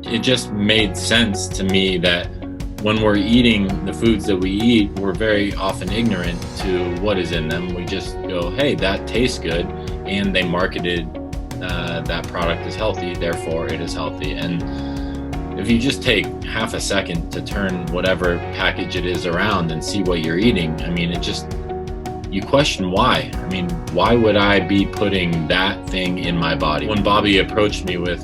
it just made sense to me that when we're eating the foods that we eat, we're very often ignorant to what is in them. We just go, hey, that tastes good, and they marketed that product as healthy, therefore it is healthy. And if you just take half a second to turn whatever package it is around and see what you're eating, I mean, you question why. I mean, why would I be putting that thing in my body? When Bobbi approached me with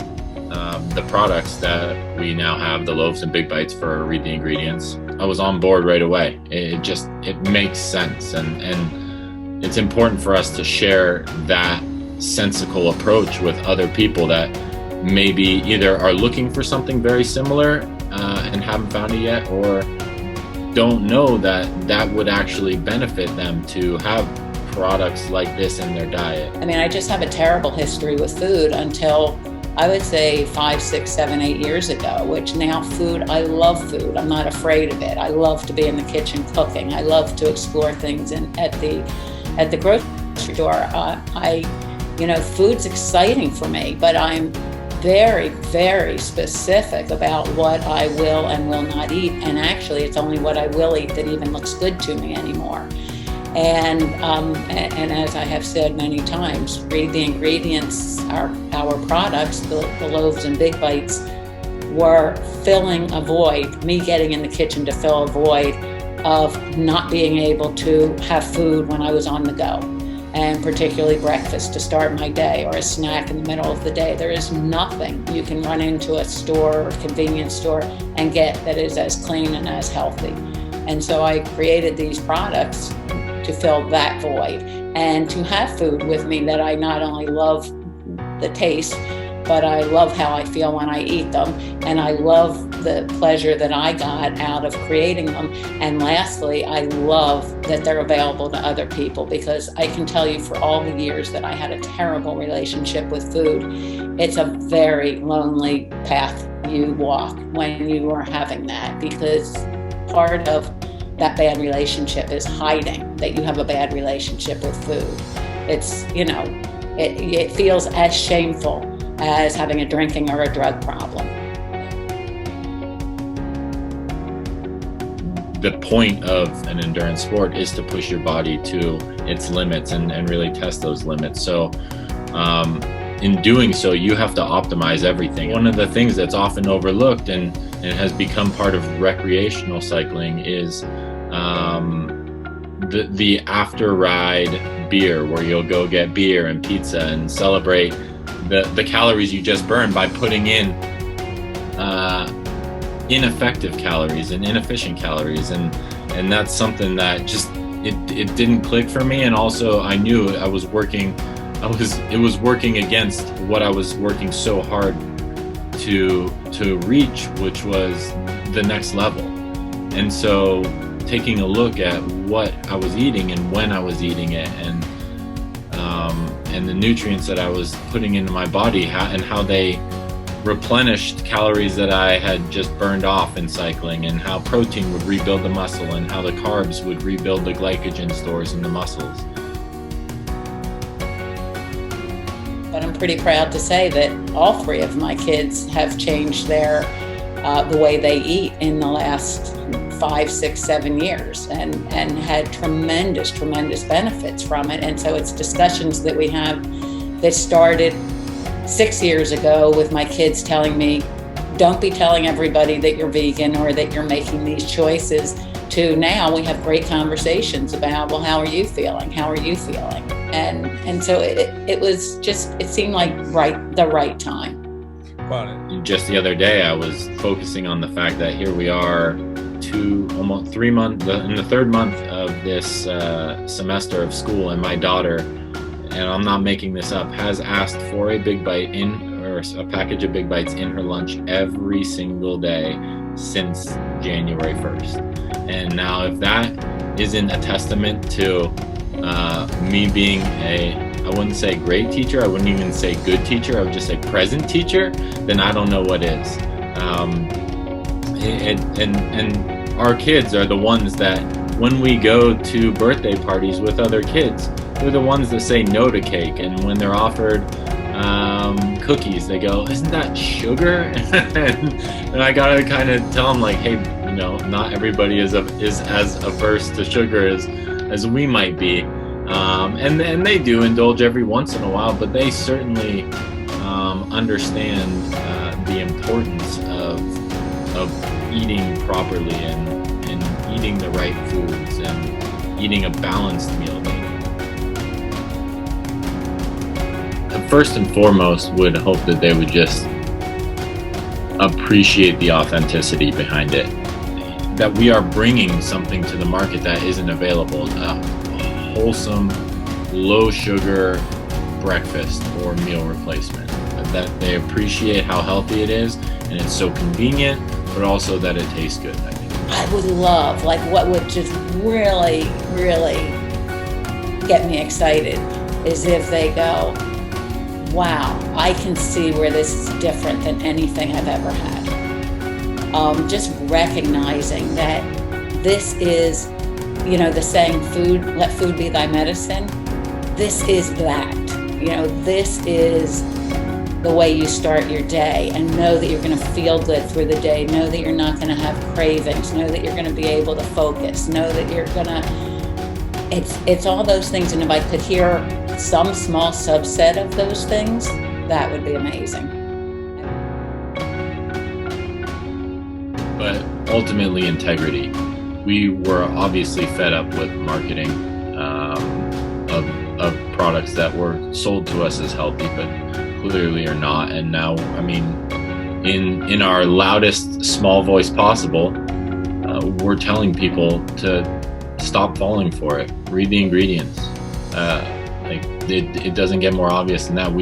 the products that we now have, the loaves and big bites for Read the Ingredients, I was on board right away. It makes sense, and it's important for us to share that sensical approach with other people that maybe either are looking for something very similar and haven't found it yet, or don't know that would actually benefit them to have products like this in their diet. I mean, I just have a terrible history with food until I would say 5, 6, 7, 8 years ago, which now food, I love food. I'm not afraid of it. I love to be in the kitchen cooking. I love to explore things at the grocery store. Food's exciting for me, but I'm very, very specific about what I will and will not eat. And actually, it's only what I will eat that even looks good to me anymore. And as I have said many times, Read the Ingredients, our products, the loaves and big bites, were filling a void, me getting in the kitchen to fill a void of not being able to have food when I was on the go, and particularly breakfast to start my day or a snack in the middle of the day. There is nothing you can run into a store or convenience store and get that is as clean and as healthy. And so I created these products to fill that void and to have food with me that I not only love the taste, but I love how I feel when I eat them, and I love the pleasure that I got out of creating them. And lastly, I love that they're available to other people, because I can tell you for all the years that I had a terrible relationship with food, it's a very lonely path you walk when you are having that, because part of that bad relationship is hiding that you have a bad relationship with food. It's, it feels as shameful as having a drinking or a drug problem. The point of an endurance sport is to push your body to its limits and really test those limits. So in doing so, you have to optimize everything. One of the things that's often overlooked and has become part of recreational cycling is the after ride beer, where you'll go get beer and pizza and celebrate the calories you just burned by putting in ineffective calories and inefficient calories, and that's something that just it didn't click for me. And also I knew it was working against what I was working so hard to reach, which was the next level. And so taking a look at what I was eating and when I was eating it, and the nutrients that I was putting into my body, and how they replenished calories that I had just burned off in cycling, and how protein would rebuild the muscle, and how the carbs would rebuild the glycogen stores in the muscles. But I'm pretty proud to say that all 3 of my kids have changed the way they eat in the last 5, 6, 7 years, and had tremendous benefits from it. And so it's discussions that we have that started 6 years ago with my kids telling me, don't be telling everybody that you're vegan or that you're making these choices, to now we have great conversations about, well, how are you feeling? How are you feeling? And so it was just, it seemed like the right time. Just the other day, I was focusing on the fact that here we are, almost 3 months, in the 3rd month of this semester of school, and my daughter, and I'm not making this up, has asked for a big bite or a package of big bites in her lunch every single day since January 1st. And now, if that isn't a testament to me being I wouldn't say great teacher, I wouldn't even say good teacher, I would just say present teacher, then I don't know what is. And our kids are the ones that, when we go to birthday parties with other kids, they're the ones that say no to cake. And when they're offered cookies. They go, isn't that sugar? And I gotta kind of tell them like, hey, not everybody is as averse to sugar as we might be. And they do indulge every once in a while, but they certainly understand the importance of eating properly and eating the right foods and eating a balanced meal. First and foremost, would hope that they would just appreciate the authenticity behind it. That we are bringing something to the market that isn't available. A wholesome, low sugar breakfast or meal replacement. That they appreciate how healthy it is and it's so convenient, but also that it tastes good, I think. I would love, like what would just really, really get me excited is if they go, wow, I can see where this is different than anything I've ever had. Just recognizing that this is, the saying, let food be thy medicine. This is that. This is the way you start your day, and know that you're going to feel good through the day. Know that you're not going to have cravings. Know that you're going to be able to focus. Know that you're going to, it's all those things. And if I could hear some small subset of those things, that would be amazing. But ultimately, integrity. We were obviously fed up with marketing of products that were sold to us as healthy, but clearly are not. And now, in our loudest small voice possible, we're telling people to stop falling for it. Read the ingredients. It doesn't get more obvious than that.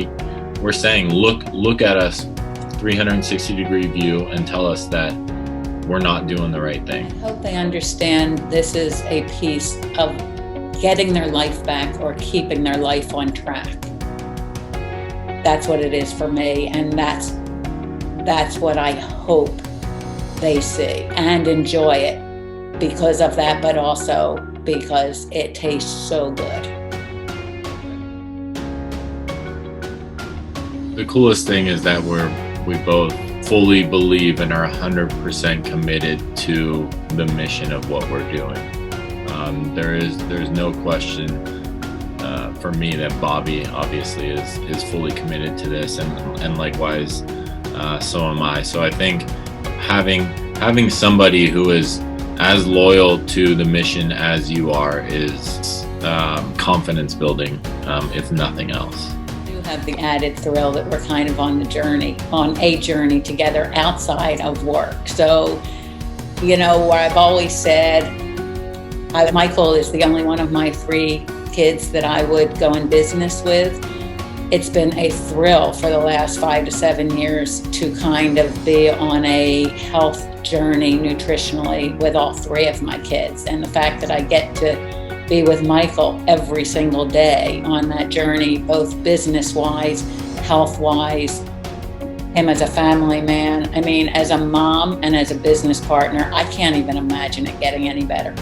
We're saying, look at us 360-degree view and tell us that we're not doing the right thing. I hope they understand this is a piece of getting their life back or keeping their life on track. That's what it is for me, and that's what I hope they see and enjoy it because of that, but also because it tastes so good. The coolest thing is that we both fully believe and are 100% committed to the mission of what we're doing. There's no question for me that Bobbi obviously is fully committed to this, and likewise so am I. So I think having somebody who is as loyal to the mission as you are is confidence building, if nothing else. Have the added thrill that we're kind of on a journey together outside of work. So, where I've always said, Michael is the only one of my 3 kids that I would go in business with. It's been a thrill for the last 5 to 7 years to kind of be on a health journey nutritionally with all 3 of my kids. And the fact that I get to be with Michael every single day on that journey, both business-wise, health-wise, him as a family man. As a mom and as a business partner, I can't even imagine it getting any better.